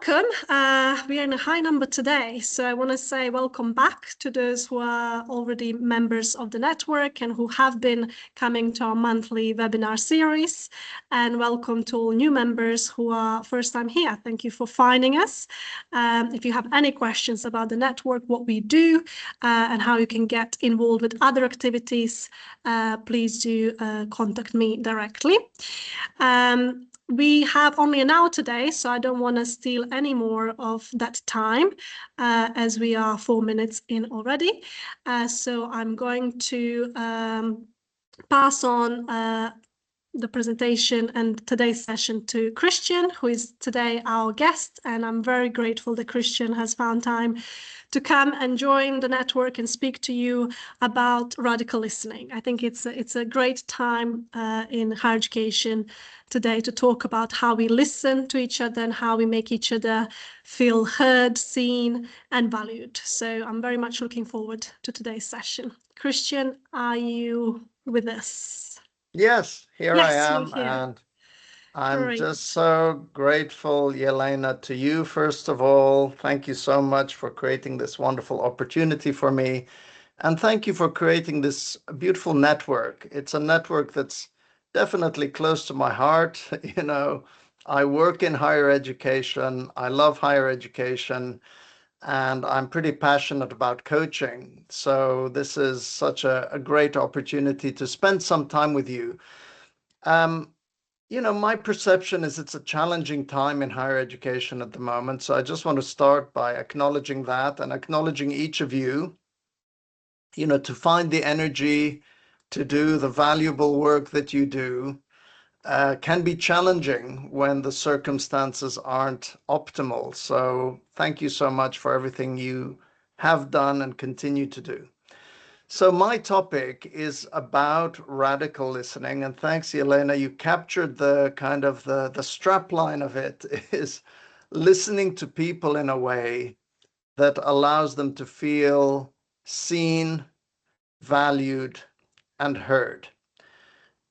welcome. We are in a high number today, so I want to say welcome back to those who are already members of the network and who have been coming to our monthly webinar series, and welcome to all new members who are first time here. Thank you for finding us. If you have any questions about the network, what we do, and how you can get involved with other activities, please do contact me directly. We have only an hour today, so I don't want to steal any more of that time, as we are 4 minutes in already. So I'm going to pass on the presentation and today's session to Christian, who is today our guest, and I'm very grateful that Christian has found time to come and join the network and speak to you about radical listening. I think it's a great time in higher education today to talk about how we listen to each other and how we make each other feel heard, seen, and valued. So I'm very much looking forward to today's session. Christian, are you with us? Yes, here I Yes, you're am, here. and I'm Great. just so grateful, Yelena, to you, first of all. Thank you so much for creating this wonderful opportunity for me. And thank you for creating this beautiful network. It's a network that's definitely close to my heart. You know, I work in higher education. I love higher education, and I'm pretty passionate about coaching. So this is such a great opportunity to spend some time with you. You know, my perception is it's a challenging time in higher education at the moment. So I just want to start by acknowledging that and acknowledging each of you, you know, to find the energy to do the valuable work that you do can be challenging when the circumstances aren't optimal. So thank you so much for everything you have done and continue to do. So my topic is about radical listening, and thanks, Yelena, you captured the kind of the strap line of it is listening to people in a way that allows them to feel seen, valued, and heard.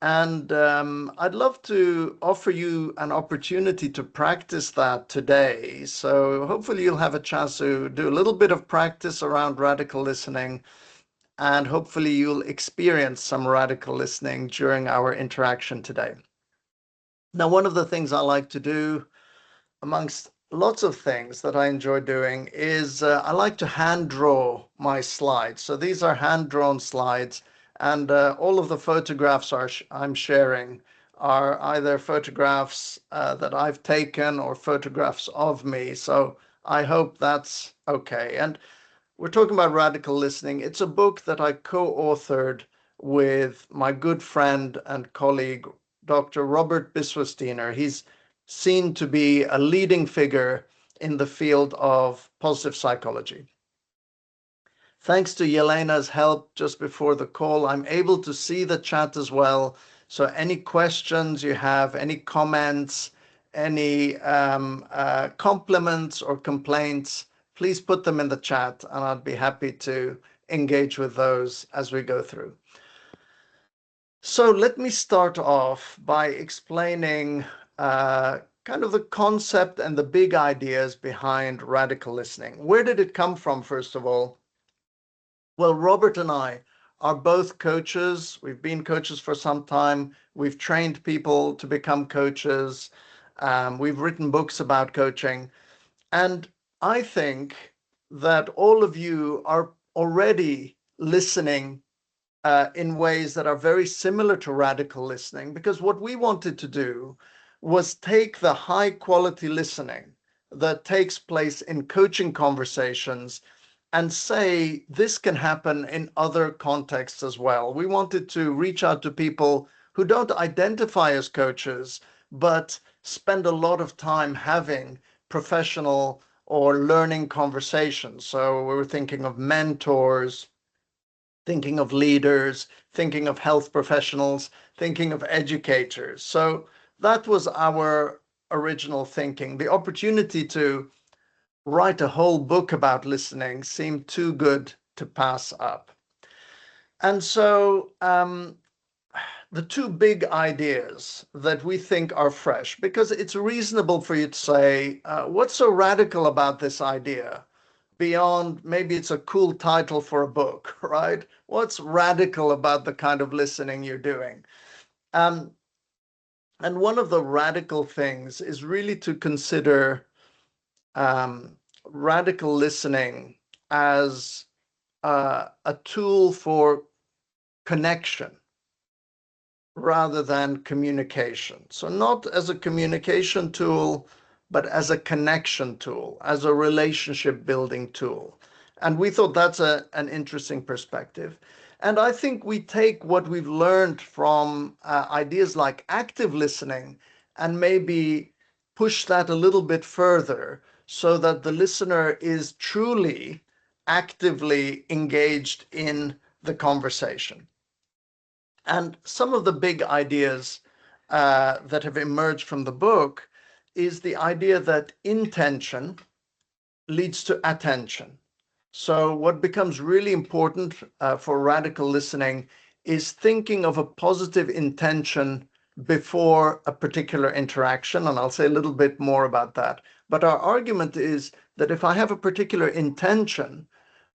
And I'd love to offer you an opportunity to practice that today. So hopefully you'll have a chance to do a little bit of practice around radical listening, and hopefully you'll experience some radical listening during our interaction today. Now, one of the things I like to do, amongst lots of things that I enjoy doing, is I like to hand draw my slides. So these are hand-drawn slides, and all of the photographs I'm sharing are either photographs that I've taken or photographs of me. So I hope that's okay. And we're talking about radical listening. It's a book that I co-authored with my good friend and colleague, Dr. Robert Biswas-Diener. He's seen to be a leading figure in the field of positive psychology. Thanks to Yelena's help just before the call, I'm able to see the chat as well. So any questions you have, any comments, any compliments or complaints, please put them in the chat, and I'd be happy to engage with those as we go through. So let me start off by explaining kind of the concept and the big ideas behind radical listening. Where did it come from, first of all? Well, Robert and I are both coaches. We've been coaches for some time. We've trained people to become coaches. We've written books about coaching. And I think that all of you are already listening in ways that are very similar to radical listening, because what we wanted to do was take the high quality listening that takes place in coaching conversations and say this can happen in other contexts as well. We wanted to reach out to people who don't identify as coaches, but spend a lot of time having professional or learning conversations. So we were thinking of mentors, thinking of leaders, thinking of health professionals, thinking of educators. So that was our original thinking. The opportunity to write a whole book about listening seemed too good to pass up. And so the two big ideas that we think are fresh, because it's reasonable for you to say, what's so radical about this idea? Beyond maybe it's a cool title for a book, right? What's radical about the kind of listening you're doing? And one of the radical things is really to consider radical listening as a tool for connection rather than communication. So not as a communication tool, but as a connection tool, as a relationship building tool. And we thought that's an interesting perspective. And I think we take what we've learned from ideas like active listening and maybe push that a little bit further so that the listener is truly actively engaged in the conversation. And some of the big ideas that have emerged from the book is the idea that intention leads to attention. So what becomes really important for radical listening is thinking of a positive intention before a particular interaction. And I'll say a little bit more about that. But our argument is that if I have a particular intention,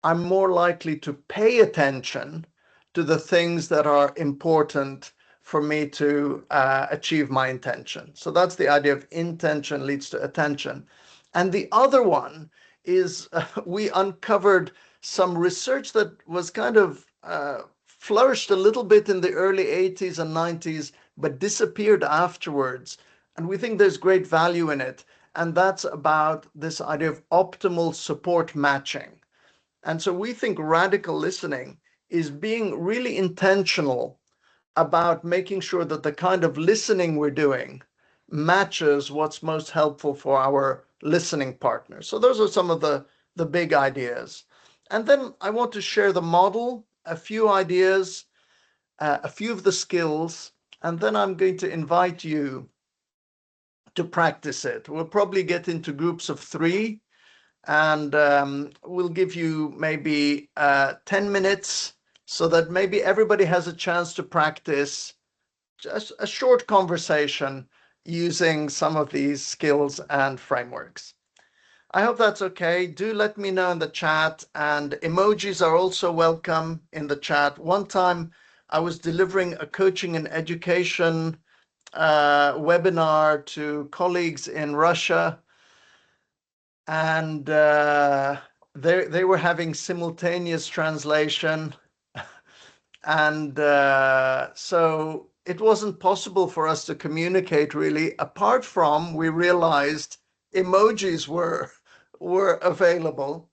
I'm more likely to pay attention to the things that are important for me to achieve my intention. So that's the idea of intention leads to attention. And the other one is we uncovered some research that was kind of flourished a little bit in the early 80s and 90s, but disappeared afterwards. And we think there's great value in it. And that's about this idea of optimal support matching. And so we think radical listening is being really intentional about making sure that the kind of listening we're doing matches what's most helpful for our listening partner. So those are some of the big ideas. And then I want to share the model, a few ideas, a few of the skills, and then I'm going to invite you to practice it. We'll probably get into groups of 3, and we'll give you maybe 10 minutes so that maybe everybody has a chance to practice just a short conversation using some of these skills and frameworks. I hope that's okay. Do let me know in the chat, and emojis are also welcome in the chat. One time I was delivering a coaching and education webinar to colleagues in Russia, and they were having simultaneous translation, and so it wasn't possible for us to communicate really, apart from we realized emojis were available.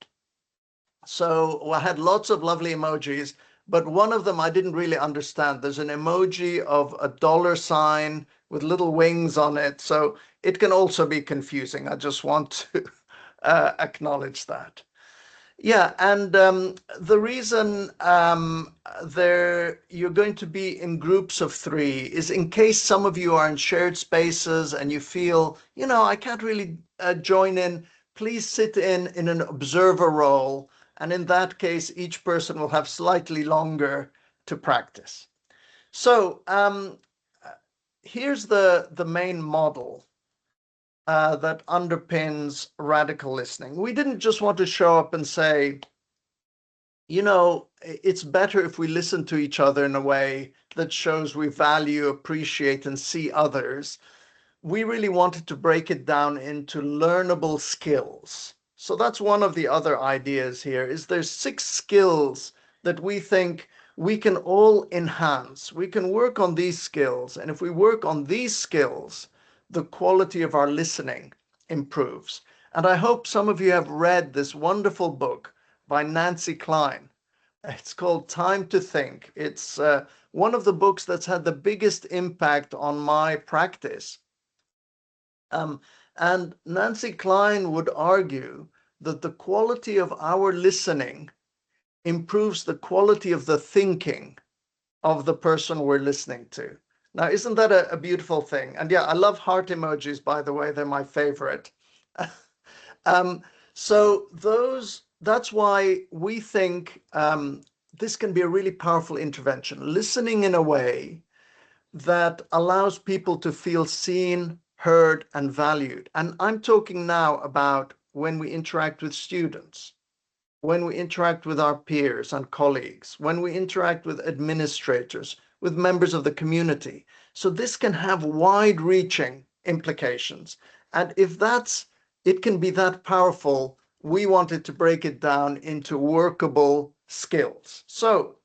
So I had lots of lovely emojis, but one of them I didn't really understand. There's an emoji of a $sign with little wings on it, so it can also be confusing. I just want to acknowledge that. Yeah, and the reason you're going to be in groups of 3 is in case some of you are in shared spaces and you feel, I can't really join in, please sit in an observer role. And in that case, each person will have slightly longer to practice. So here's the main model that underpins radical listening. We didn't just want to show up and say, it's better if we listen to each other in a way that shows we value, appreciate, and see others. We really wanted to break it down into learnable skills. So that's one of the other ideas here, is there's 6 skills that we think we can all enhance. We can work on these skills. And if we work on these skills, the quality of our listening improves. And I hope some of you have read this wonderful book by Nancy Klein. It's called Time to Think. It's one of the books that's had the biggest impact on my practice. And Nancy Klein would argue that the quality of our listening improves the quality of the thinking of the person we're listening to. Now, isn't that a beautiful thing? And yeah, I love heart emojis, by the way, they're my favorite. So that's why we think this can be a really powerful intervention. Listening in a way that allows people to feel seen, heard, and valued. And I'm talking now about when we interact with students, when we interact with our peers and colleagues, when we interact with administrators, with members of the community. So this can have wide-reaching implications. And if it can be that powerful, we wanted to break it down into workable skills. So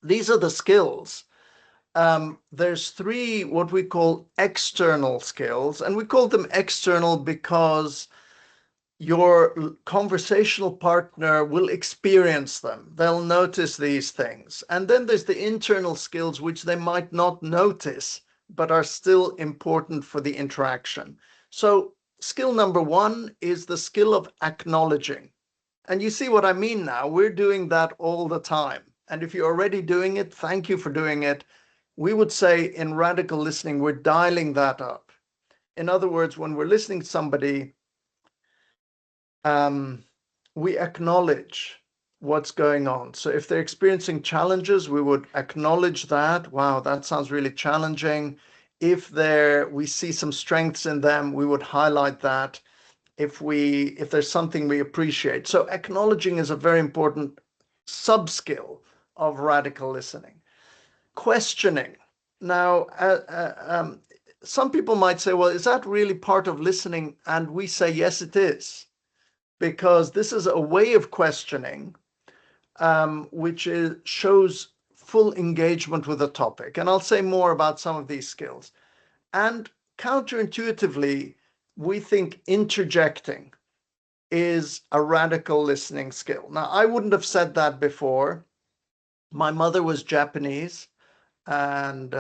these are the skills. There's three what we call external skills, and we call them external because your conversational partner will experience them. They'll notice these things. And then there's the internal skills, which they might not notice, but are still important for the interaction. So skill number one is the skill of acknowledging. And you see what I mean now. We're doing that all the time. And if you're already doing it, thank you for doing it. We would say in radical listening, we're dialing that up. In other words, when we're listening to somebody, we acknowledge what's going on. So if they're experiencing challenges, we would acknowledge that. Wow, that sounds really challenging. If we see some strengths in them, we would highlight that. If there's something we appreciate. So acknowledging is a very important sub-skill of radical listening. Questioning. Now, some people might say, well, is that really part of listening? And we say, yes, it is. Because this is a way of questioning which shows full engagement with the topic. And I'll say more about some of these skills. And counterintuitively, we think interjecting is a radical listening skill. Now, I wouldn't have said that before. My mother was Japanese. And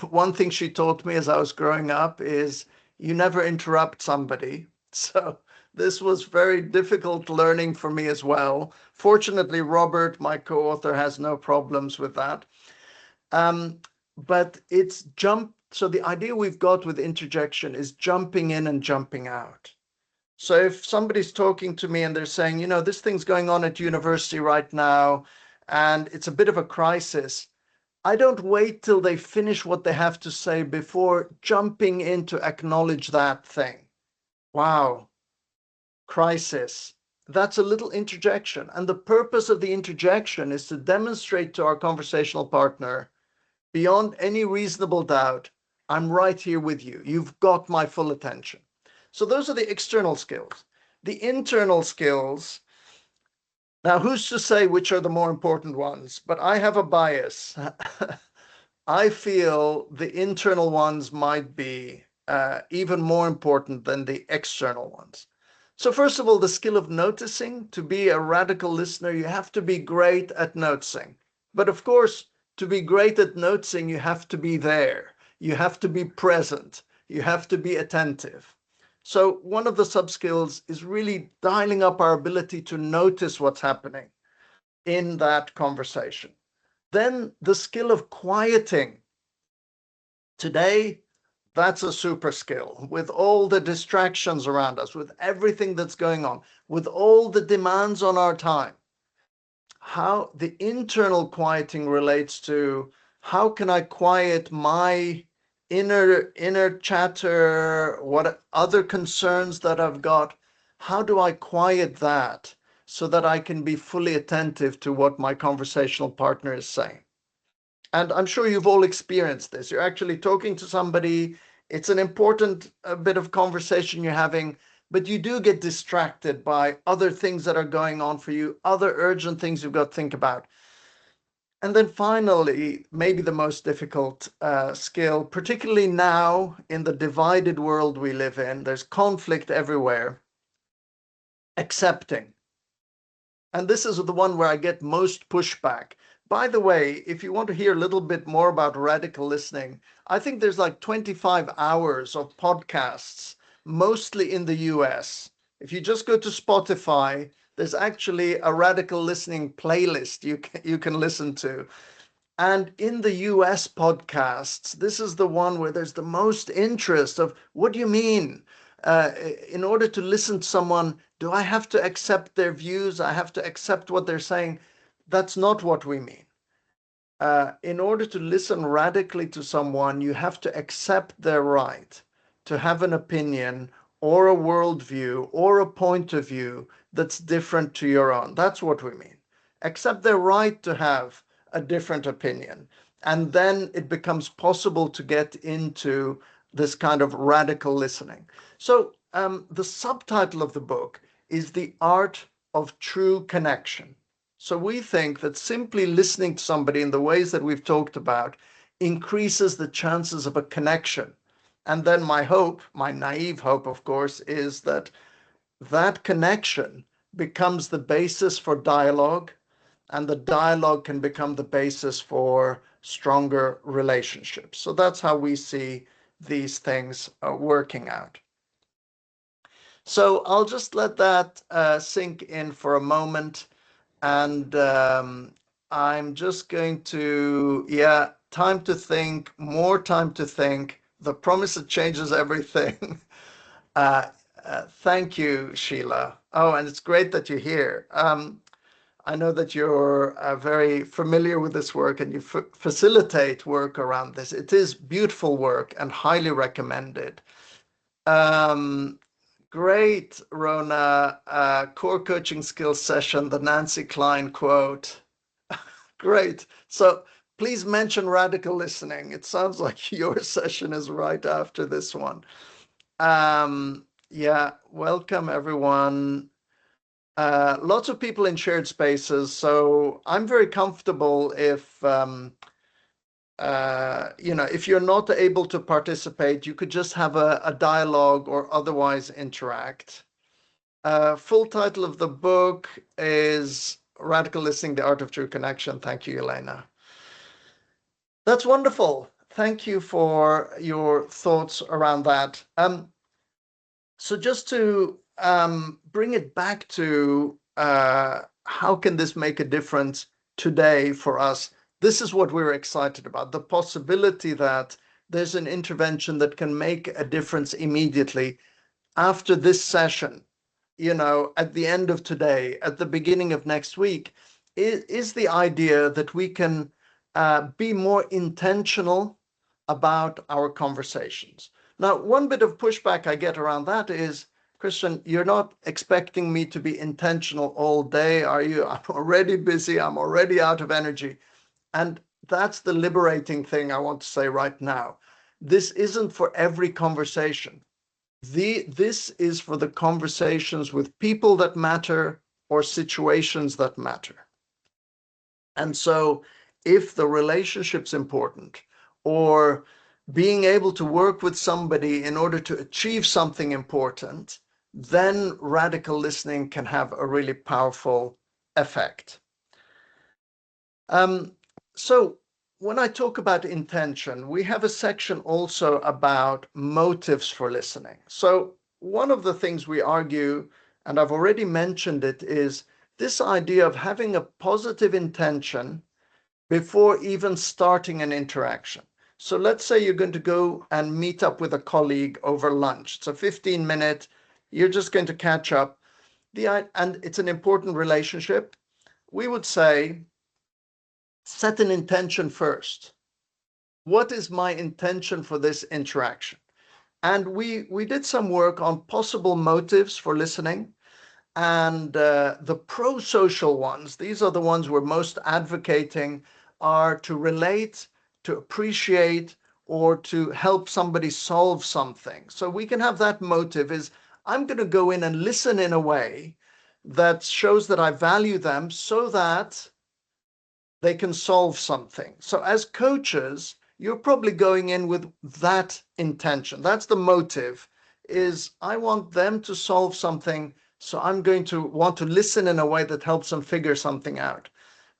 one thing she taught me as I was growing up is you never interrupt somebody. So this was very difficult learning for me as well. Fortunately, Robert, my co-author, has no problems with that. But it's jump. So the idea we've got with interjection is jumping in and jumping out. So if somebody's talking to me and they're saying, you know, this thing's going on at university right now, and it's a bit of a crisis, I don't wait till they finish what they have to say before jumping in to acknowledge that thing. Wow, crisis. That's a little interjection. And the purpose of the interjection is to demonstrate to our conversational partner, beyond any reasonable doubt, I'm right here with you. You've got my full attention. So those are the external skills. The internal skills, now who's to say which are the more important ones? But I have a bias. I feel the internal ones might be even more important than the external ones. So first of all, the skill of noticing. To be a radical listener, you have to be great at noticing. But of course, to be great at noticing, you have to be there. You have to be present. You have to be attentive. So one of the sub-skills is really dialing up our ability to notice what's happening in that conversation. Then the skill of quieting. Today, that's a super skill. With all the distractions around us, with everything that's going on, with all the demands on our time, how the internal quieting relates to how can I quiet my inner chatter, what other concerns that I've got, how do I quiet that so that I can be fully attentive to what my conversational partner is saying? And I'm sure you've all experienced this. You're actually talking to somebody, it's an important bit of conversation you're having, but you do get distracted by other things that are going on for you, other urgent things you've got to think about. And then finally, maybe the most difficult skill, particularly now in the divided world we live in, there's conflict everywhere, accepting. And this is the one where I get most pushback. By the way, if you want to hear a little bit more about radical listening, I think there's like 25 hours of podcasts, mostly in the US. If you just go to Spotify, there's actually a radical listening playlist you can listen to. And in the US podcasts, this is the one where there's the most interest of what do you mean? In order to listen to someone, do I have to accept their views? I have to accept what they're saying? That's not what we mean. in order to listen radically to someone, you have to accept their right to have an opinion or a worldview or a point of view that's different to your own. That's what we mean. Accept their right to have a different opinion. And then it becomes possible to get into this kind of radical listening. So the subtitle of the book is The Art of True Connection. So we think that simply listening to somebody in the ways that we've talked about increases the chances of a connection. And then my hope, my naive hope, of course, is that that connection becomes the basis for dialogue, and the dialogue can become the basis for stronger relationships. So that's how we see these things working out. So I'll just let that sink in for a moment. And I'm just going to, time to think, more time to think. The promise that changes everything. Thank you, Sheila. Oh, and it's great that you're here. I know that you're very familiar with this work and you facilitate work around this. It is beautiful work and highly recommended. Great, Rona. Core coaching skills session, the Nancy Klein quote. Great. So please mention radical listening. It sounds like your session is right after this one. Yeah, welcome everyone. Lots of people in shared spaces. So I'm very comfortable if if you're not able to participate, you could just have a dialogue or otherwise interact. Full title of the book is Radical Listening, The Art of True Connection. Thank you, Elena. That's wonderful. Thank you for your thoughts around that. So just to bring it back to how can this make a difference today for us? This is what we're excited about, the possibility that there's an intervention that can make a difference immediately after this session, at the end of today, at the beginning of next week, is the idea that we can be more intentional about our conversations. Now, one bit of pushback I get around that is, Christian, you're not expecting me to be intentional all day, are you? I'm already busy. I'm already out of energy. And that's the liberating thing I want to say right now. This isn't for every conversation. This is for the conversations with people that matter or situations that matter. And so if the relationship's important, or being able to work with somebody in order to achieve something important, then radical listening can have a really powerful effect. So when I talk about intention, we have a section also about motives for listening. So one of the things we argue, and I've already mentioned it, is this idea of having a positive intention before even starting an interaction. So let's say you're going to go and meet up with a colleague over lunch. It's a 15-minute, you're just going to catch up. And it's an important relationship. We would say, set an intention first. What is my intention for this interaction? And we did some work on possible motives for listening. And the pro-social ones, these are the ones we're most advocating, are to relate, to appreciate, or to help somebody solve something. So we can have that motive is, I'm going to go in and listen in a way that shows that I value them so that they can solve something. So as coaches, you're probably going in with that intention. That's the motive, is I want them to solve something, so I'm going to want to listen in a way that helps them figure something out.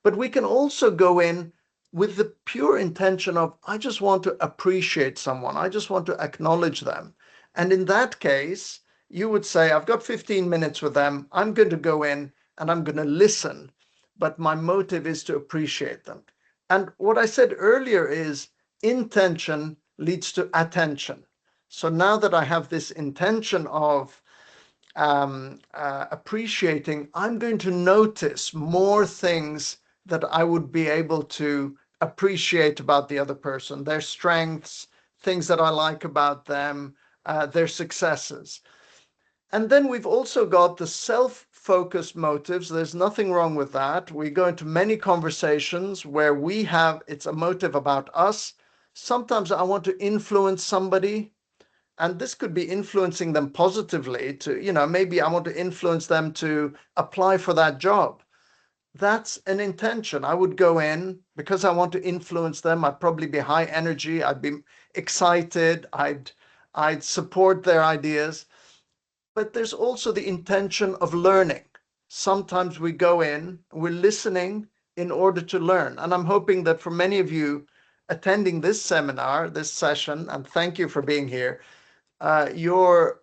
But we can also go in with the pure intention of, I just want to appreciate someone. I just want to acknowledge them. And in that case, you would say, I've got 15 minutes with them. I'm going to go in and I'm going to listen, but my motive is to appreciate them. And what I said earlier is intention leads to attention. So now that I have this intention of appreciating, I'm going to notice more things that I would be able to appreciate about the other person, their strengths, things that I like about them, their successes. And then we've also got the self-focused motives. There's nothing wrong with that. We go into many conversations where it's a motive about us. Sometimes I want to influence somebody, and this could be influencing them positively to, maybe I want to influence them to apply for that job. That's an intention. I would go in because I want to influence them. I'd probably be high energy. I'd be excited. I'd support their ideas. But there's also the intention of learning. Sometimes we go in, we're listening in order to learn. And I'm hoping that for many of you attending this seminar, this session, and thank you for being here, your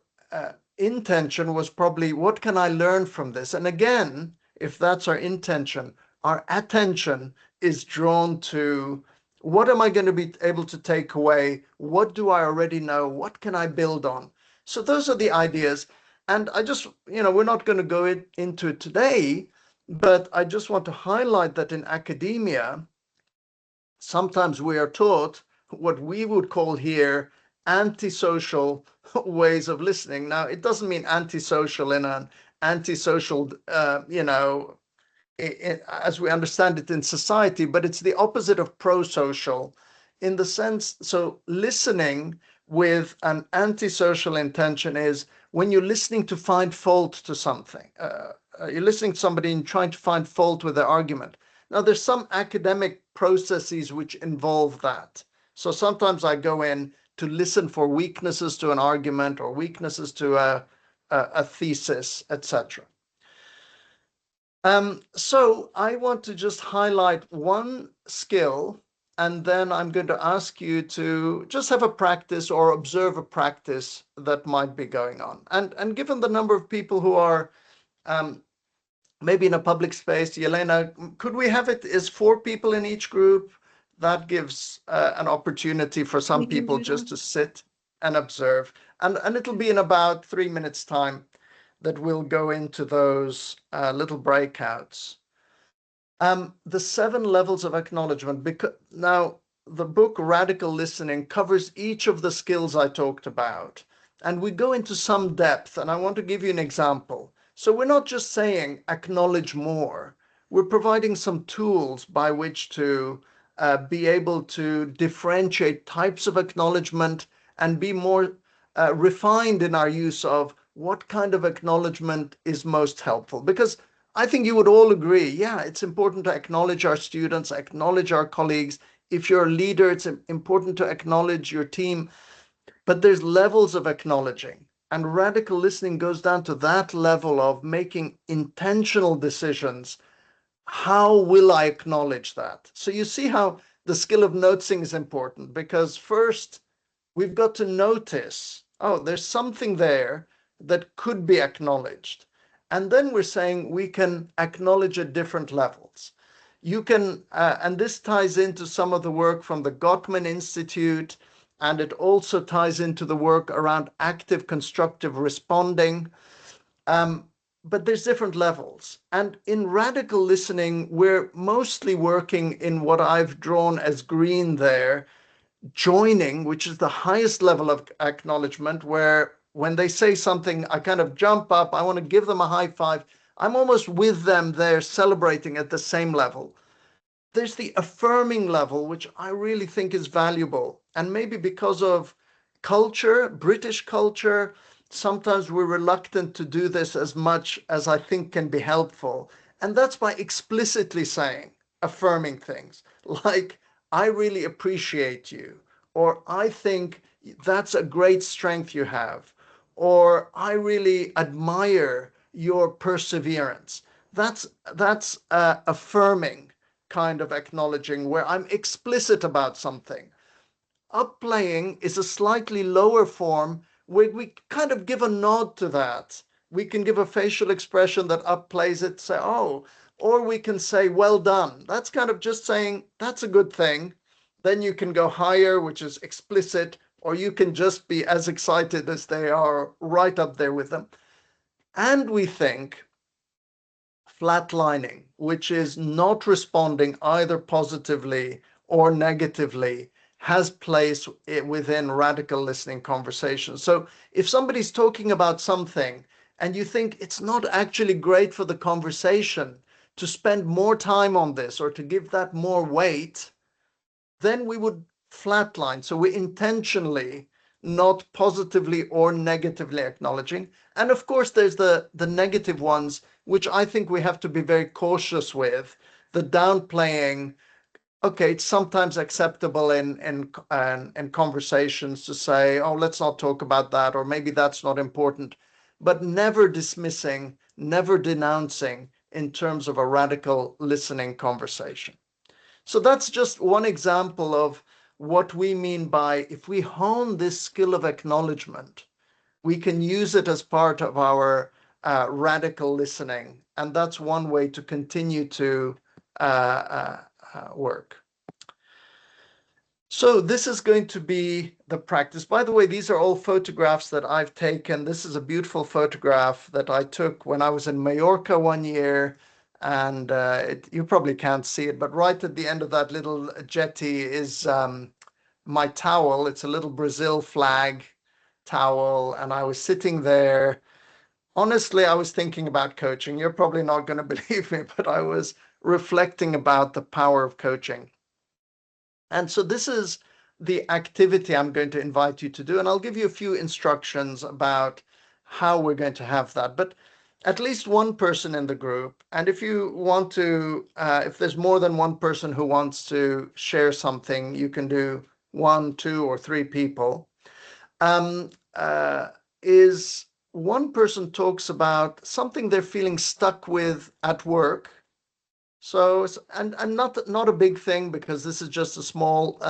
intention was probably, what can I learn from this? And again, if that's our intention, our attention is drawn to, what am I going to be able to take away? What do I already know? What can I build on? So those are the ideas. And I just, we're not going to go into it today, but I just want to highlight that in academia, sometimes we are taught what we would call here antisocial ways of listening. Now, it doesn't mean antisocial in an antisocial, as we understand it in society, but it's the opposite of pro-social in the sense, so listening with an antisocial intention is when you're listening to find fault to something. You're listening to somebody and trying to find fault with their argument. Now, there's some academic processes which involve that. So sometimes I go in to listen for weaknesses to an argument or weaknesses to a thesis, etc. So I want to just highlight one skill, and then I'm going to ask you to just have a practice or observe a practice that might be going on. And given the number of people who are maybe in a public space, Yelena, could we have it as 4 people in each group? That gives an opportunity for some people just to sit and observe. And it'll be in about 3 minutes' time that we'll go into those little breakouts. The 7 levels of acknowledgement. Now, the book Radical Listening covers each of the skills I talked about. And we go into some depth, and I want to give you an example. So we're not just saying acknowledge more. We're providing some tools by which to be able to differentiate types of acknowledgement and be more refined in our use of what kind of acknowledgement is most helpful. Because I think you would all agree, yeah, it's important to acknowledge our students, acknowledge our colleagues. If you're a leader, it's important to acknowledge your team. But there's levels of acknowledging. And radical listening goes down to that level of making intentional decisions. How will I acknowledge that? So you see how the skill of noticing is important, because first we've got to notice, oh, there's something there that could be acknowledged. And then we're saying we can acknowledge at different levels. You can, and this ties into some of the work from the Gottman Institute, and it also ties into the work around active constructive responding. But there's different levels. And in radical listening, we're mostly working in what I've drawn as green there, joining, which is the highest level of acknowledgement, where when they say something, I kind of jump up, I want to give them a high five. I'm almost with them there, celebrating at the same level. There's the affirming level, which I really think is valuable. And maybe because of culture, British culture, sometimes we're reluctant to do this as much as I think can be helpful. And that's by explicitly saying, affirming things like, I really appreciate you, or I think that's a great strength you have, or I really admire your perseverance. That's affirming kind of acknowledging, where I'm explicit about something. Upplaying is a slightly lower form where we kind of give a nod to that. We can give a facial expression that upplays it, say, oh, or we can say, well done. That's kind of just saying, that's a good thing. Then you can go higher, which is explicit, or you can just be as excited as they are, right up there with them. And we think flatlining, which is not responding either positively or negatively has place within radical listening conversations. So if somebody's talking about something and you think it's not actually great for the conversation to spend more time on this or to give that more weight, then we would flatline. So we're intentionally not positively or negatively acknowledging. And of course, there's the negative ones, which I think we have to be very cautious with. The downplaying, okay, it's sometimes acceptable in conversations to say, oh, let's not talk about that, or maybe that's not important, but never dismissing, never denouncing in terms of a radical listening conversation. So that's just one example of what we mean by, if we hone this skill of acknowledgement, we can use it as part of our radical listening. And that's one way to continue to work. So this is going to be the practice. By the way, these are all photographs that I've taken. This is a beautiful photograph that I took when I was in Mallorca one year. And you probably can't see it, but right at the end of that little jetty is my towel. It's a little Brazil flag towel. And I was sitting there. Honestly, I was thinking about coaching. You're probably not going to believe me, but I was reflecting about the power of coaching. And so this is the activity I'm going to invite you to do. And I'll give you a few instructions about how we're going to have that. But at least one person in the group. And if you want to, if there's more than one person who wants to share something, you can do 1, 2, or 3 people. Is one person talks about something they're feeling stuck with at work. So, and not a big thing, because this is just a small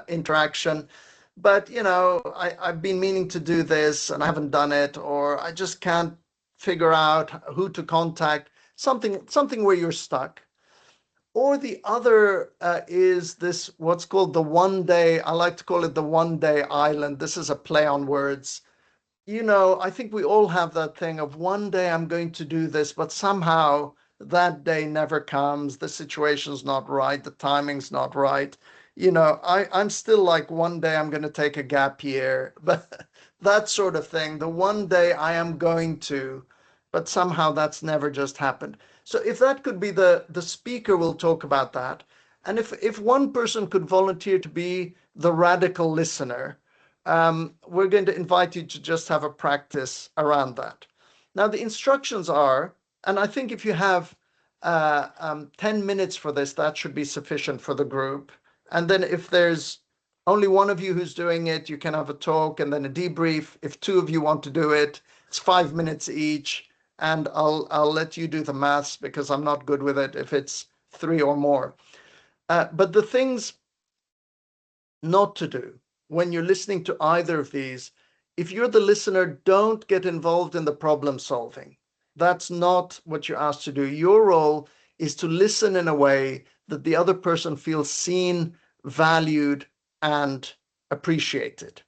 interaction. But, I've been meaning to do this and I haven't done it, or I just can't figure out who to contact, something where you're stuck. Or the other is this, what's called the one day, I like to call it the one day island. This is a play on words. I think we all have that thing of one day I'm going to do this, but somehow that day never comes. The situation's not right. The timing's not right. I'm still like, one day I'm going to take a gap year, but that sort of thing. The one day I am going to, but somehow that's never just happened. So if that could be the speaker will talk about that. And if one person could volunteer to be the radical listener, we're going to invite you to just have a practice around that. Now, the instructions are, and I think if you have 10 minutes for this, that should be sufficient for the group. And then if there's only one of you who's doing it, you can have a talk and then a debrief. If 2 of you want to do it, it's 5 minutes each. And I'll let you do the maths, because I'm not good with it if it's 3 or more. But the things not to do when you're listening to either of these, if you're the listener, don't get involved in the problem solving. That's not what you're asked to do. Your role is to listen in a way that the other person feels seen, valued, and appreciated.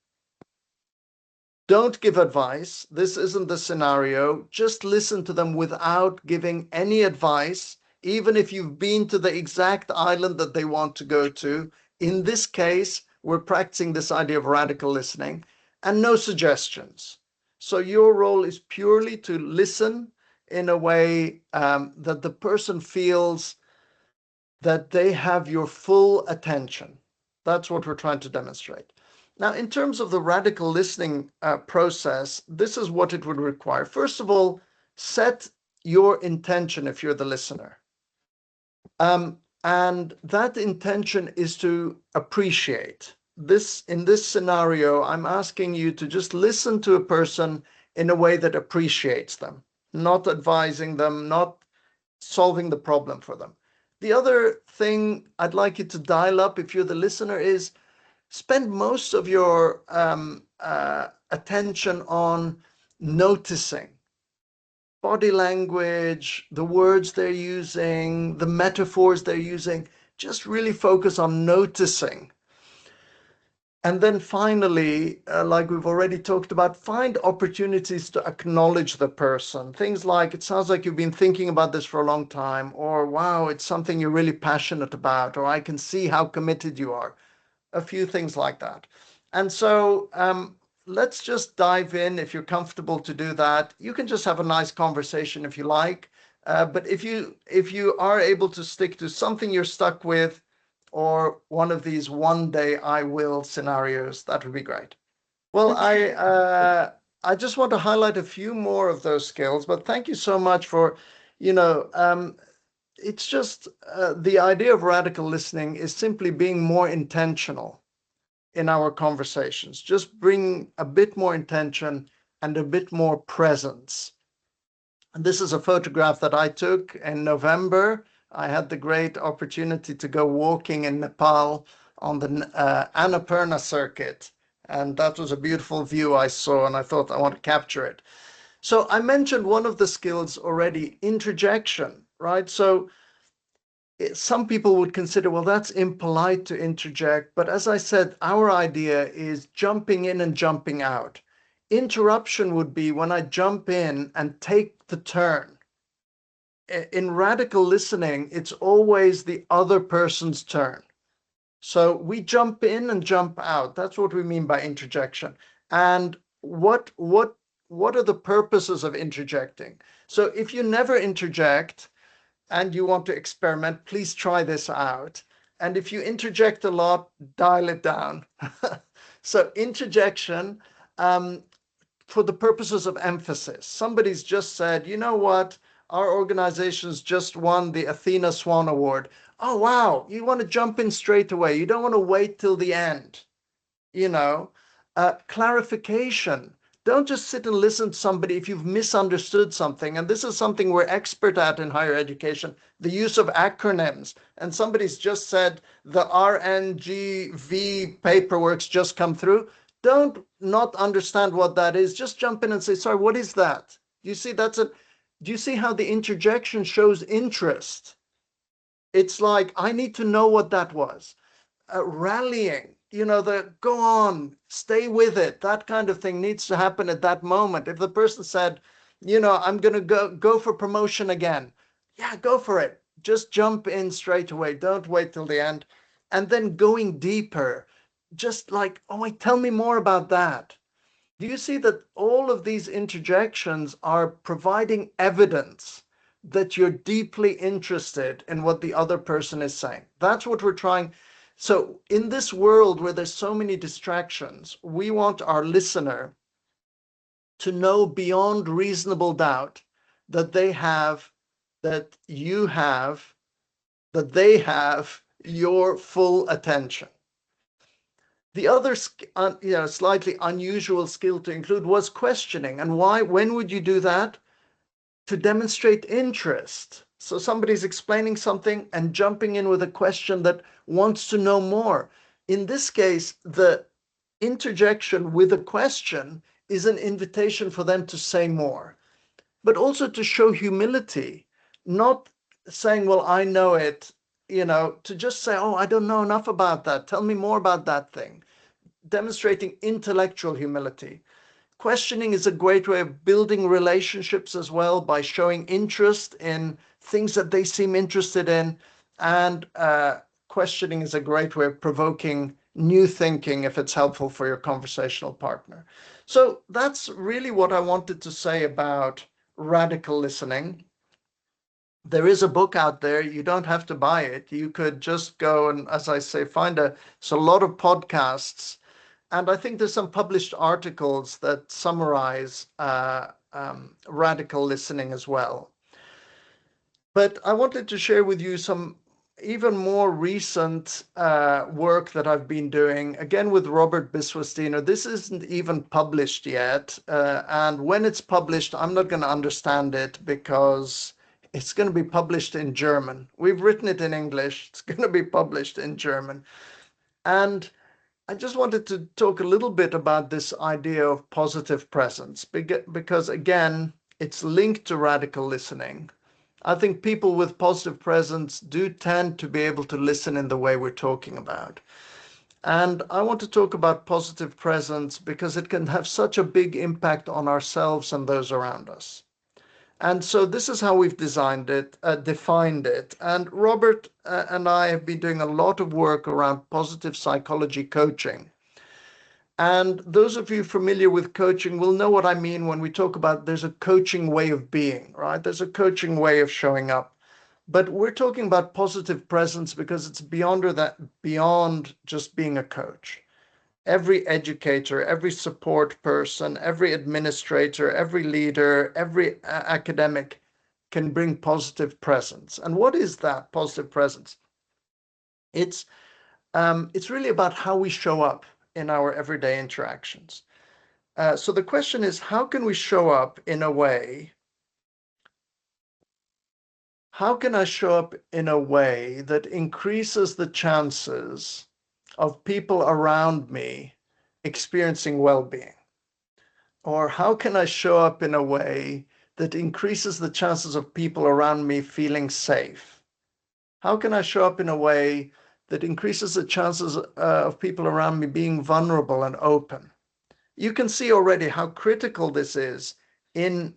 Don't give advice. This isn't the scenario. Just listen to them without giving any advice, even if you've been to the exact island that they want to go to. In this case, we're practicing this idea of radical listening, and no suggestions. So your role is purely to listen in a way that the person feels that they have your full attention. That's what we're trying to demonstrate. Now, in terms of the radical listening process, this is what it would require. First of all, set your intention if you're the listener. And that intention is to appreciate. In this scenario, I'm asking you to just listen to a person in a way that appreciates them, not advising them, not solving the problem for them. The other thing I'd like you to dial up if you're the listener is spend most of your attention on noticing body language, the words they're using, the metaphors they're using. Just really focus on noticing. And then finally, like we've already talked about, find opportunities to acknowledge the person. Things like, it sounds like you've been thinking about this for a long time, or wow, it's something you're really passionate about, or I can see how committed you are. A few things like that. And so let's just dive in. If you're comfortable to do that, you can just have a nice conversation if you like. But if you are able to stick to something you're stuck with, or one of these one day I will scenarios, that would be great. Well, I just want to highlight a few more of those skills, but thank you so much for, you know, it's just the idea of radical listening is simply being more intentional in our conversations. Just bring a bit more intention and a bit more presence. And this is a photograph that I took in November. I had the great opportunity to go walking in Nepal on the Annapurna circuit. And that was a beautiful view I saw, and I thought I want to capture it. So I mentioned one of the skills already, interjection, right? So some people would consider, well, that's impolite to interject. But as I said, our idea is jumping in and jumping out. Interruption would be when I jump in and take the turn. In radical listening, it's always the other person's turn. So we jump in and jump out. That's what we mean by interjection. And what are the purposes of interjecting? So if you never interject, and you want to experiment, please try this out. And if you interject a lot, dial it down. So interjection, for the purposes of emphasis. Somebody's just said, you know what? Our organization's just won the Athena Swan Award. Oh, wow. You want to jump in straight away. You don't want to wait till the end. Clarification. Don't just sit and listen to somebody if you've misunderstood something. And this is something we're expert at in higher education, the use of acronyms. And somebody's just said the RNGV paperwork's just come through. Don't not understand what that is. Just jump in and say, sorry, what is that? Do you see how the interjection shows interest? It's like, I need to know what that was. Rallying, the go on, stay with it, that kind of thing needs to happen at that moment. If the person said, I'm going to go for promotion again, yeah, go for it. Just jump in straight away. Don't wait till the end. And then going deeper, just like, oh, wait, tell me more about that. Do you see that all of these interjections are providing evidence that you're deeply interested in what the other person is saying? That's what we're trying. So in this world where there's so many distractions, we want our listener to know beyond reasonable doubt that they have your full attention. The other, slightly unusual skill to include was questioning. And why? When would you do that? To demonstrate interest. So somebody's explaining something and jumping in with a question that wants to know more. In this case, the interjection with a question is an invitation for them to say more, but also to show humility, not saying, well, I know it, to just say, oh, I don't know enough about that. Tell me more about that thing. Demonstrating intellectual humility. Questioning is a great way of building relationships as well by showing interest in things that they seem interested in. And questioning is a great way of provoking new thinking if it's helpful for your conversational partner. So that's really what I wanted to say about radical listening. There is a book out there. You don't have to buy it. You could just go and, as I say, it's a lot of podcasts. And I think there's some published articles that summarize radical listening as well. But I wanted to share with you some even more recent work that I've been doing, again with Robert Biswas-Diener. This isn't even published yet. And when it's published, I'm not going to understand it because it's going to be published in German. We've written it in English. It's going to be published in German. And I just wanted to talk a little bit about this idea of positive presence, because again, it's linked to radical listening. I think people with positive presence do tend to be able to listen in the way we're talking about. And I want to talk about positive presence because it can have such a big impact on ourselves and those around us. And so this is how we've defined it. And Robert and I have been doing a lot of work around positive psychology coaching. And those of you familiar with coaching will know what I mean when we talk about there's a coaching way of being, right? There's a coaching way of showing up. But we're talking about positive presence because it's beyond just being a coach. Every educator, every support person, every administrator, every leader, every academic can bring positive presence. And what is that positive presence? It's really about how we show up in our everyday interactions. So the question is, how can we show up in a way? How can I show up in a way that increases the chances of people around me experiencing well-being? Or how can I show up in a way that increases the chances of people around me feeling safe? How can I show up in a way that increases the chances of people around me being vulnerable and open? You can see already how critical this is in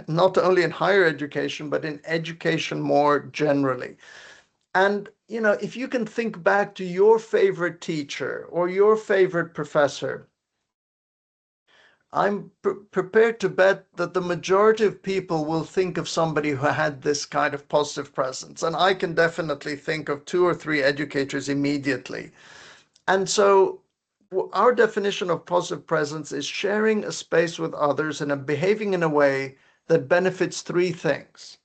not only in higher education, but in education more generally. And, if you can think back to your favorite teacher or your favorite professor, I'm prepared to bet that the majority of people will think of somebody who had this kind of positive presence. And I can definitely think of 2 or 3 educators immediately. And so our definition of positive presence is sharing a space with others and behaving in a way that benefits 3 things.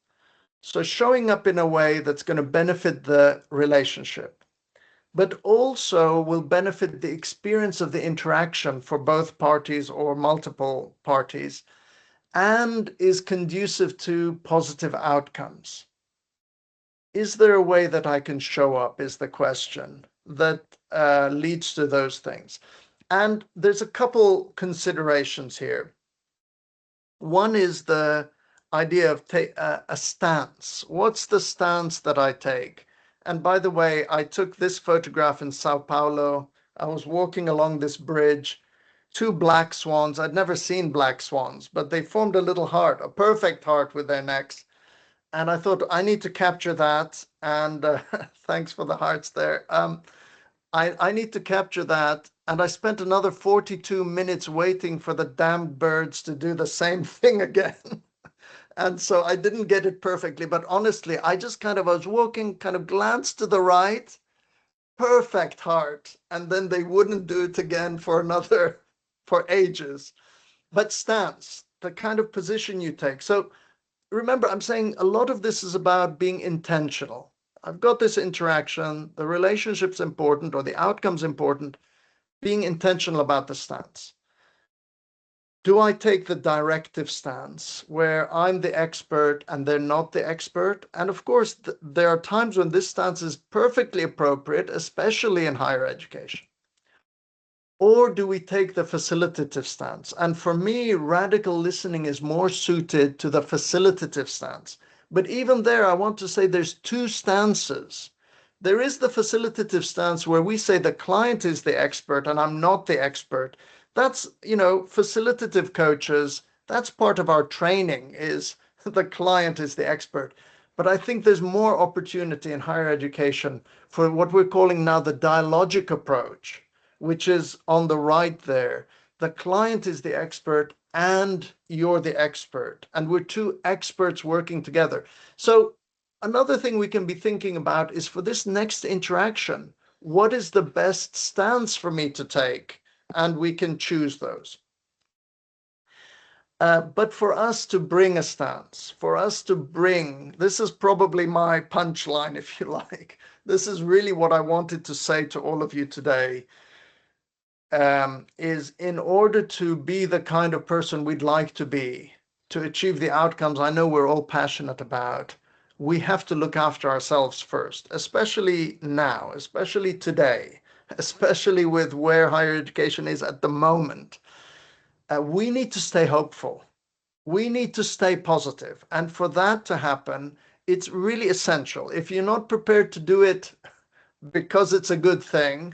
So showing up in a way that's going to benefit the relationship, but also will benefit the experience of the interaction for both parties or multiple parties, and is conducive to positive outcomes. Is there a way that I can show up, is the question, that leads to those things? And there's a couple considerations here. One is the idea of a stance. What's the stance that I take? And by the way, I took this photograph in Sao Paulo. I was walking along this bridge, 2 black swans. I'd never seen black swans, but they formed a little heart, a perfect heart with their necks. And I thought, I need to capture that. And thanks for the hearts there. I need to capture that. And I spent another 42 minutes waiting for the damned birds to do the same thing again. And so I didn't get it perfectly, but honestly, I was walking, kind of glanced to the right, perfect heart. And then they wouldn't do it again for ages. But stance, the kind of position you take. So remember, I'm saying a lot of this is about being intentional. I've got this interaction, the relationship's important or the outcome's important, being intentional about the stance. Do I take the directive stance where I'm the expert and they're not the expert? And of course, there are times when this stance is perfectly appropriate, especially in higher education. Or do we take the facilitative stance? And for me, radical listening is more suited to the facilitative stance. But even there, I want to say there's 2 stances. There is the facilitative stance where we say the client is the expert and I'm not the expert. That's, facilitative coaches, that's part of our training, is the client is the expert. But I think there's more opportunity in higher education for what we're calling now the dialogic approach, which is on the right there. The client is the expert and you're the expert. And we're 2 experts working together. So another thing we can be thinking about is for this next interaction, what is the best stance for me to take? And we can choose those. But for us to bring a stance, this is probably my punchline, if you like. This is really what I wanted to say to all of you today. Is in order to be the kind of person we'd like to be, to achieve the outcomes I know we're all passionate about, we have to look after ourselves first, especially now, especially today, especially with where higher education is at the moment. We need to stay hopeful. We need to stay positive. And for that to happen, it's really essential. If you're not prepared to do it because it's a good thing,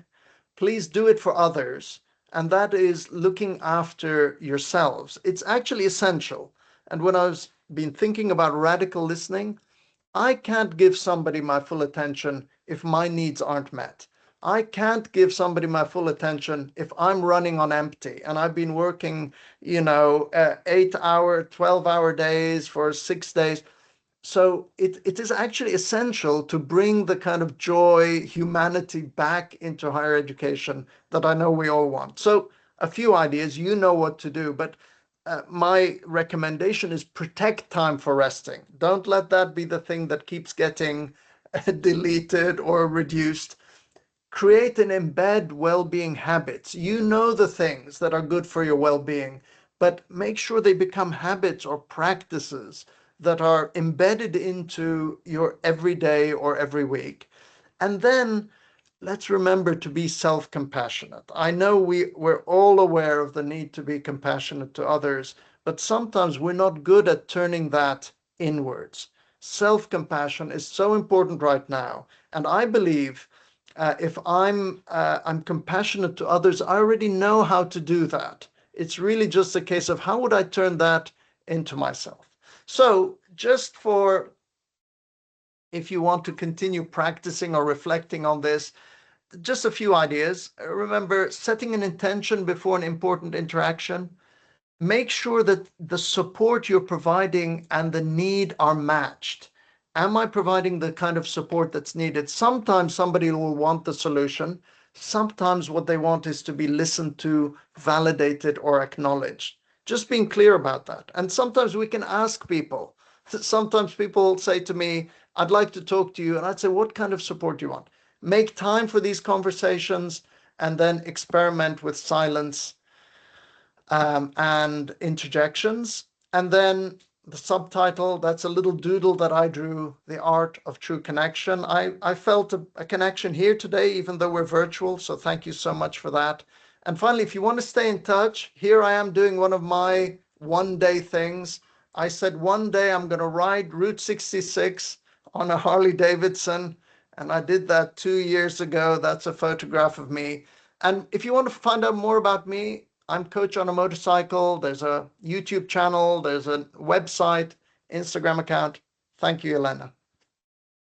please do it for others. And that is looking after yourselves. It's actually essential. And when I've been thinking about radical listening, I can't give somebody my full attention if my needs aren't met. I can't give somebody my full attention if I'm running on empty and I've been working, 8-hour, 12-hour days for 6 days. So it is actually essential to bring the kind of joy, humanity back into higher education that I know we all want. So a few ideas, you know what to do, but my recommendation is protect time for resting. Don't let that be the thing that keeps getting deleted or reduced. Create and embed well-being habits. You know the things that are good for your well-being, but make sure they become habits or practices that are embedded into your everyday or every week. And then let's remember to be self-compassionate. I know we're all aware of the need to be compassionate to others, but sometimes we're not good at turning that inwards. Self-compassion is so important right now, and I believe if I'm compassionate to others, I already know how to do that. It's really just a case of how would I turn that into myself. So just for if you want to continue practicing or reflecting on this, just a few ideas. Remember, setting an intention before an important interaction. Make sure that the support you're providing and the need are matched. Am I providing the kind of support that's needed? Sometimes somebody will want the solution. Sometimes what they want is to be listened to, validated, or acknowledged. Just being clear about that. And sometimes we can ask people. Sometimes people say to me, I'd like to talk to you. And I'd say, what kind of support do you want? Make time for these conversations and then experiment with silence and interjections. And then the subtitle, that's a little doodle that I drew, The Art of True Connection. I felt a connection here today, even though we're virtual. So thank you so much for that. And finally, if you want to stay in touch, here I am doing one of my one-day things. I said one day I'm going to ride Route 66 on a Harley Davidson. And I did that 2 years ago. That's a photograph of me. And if you want to find out more about me, I'm Coach on a Motorcycle. There's a YouTube channel, there's a website, Instagram account. Thank you, Elena.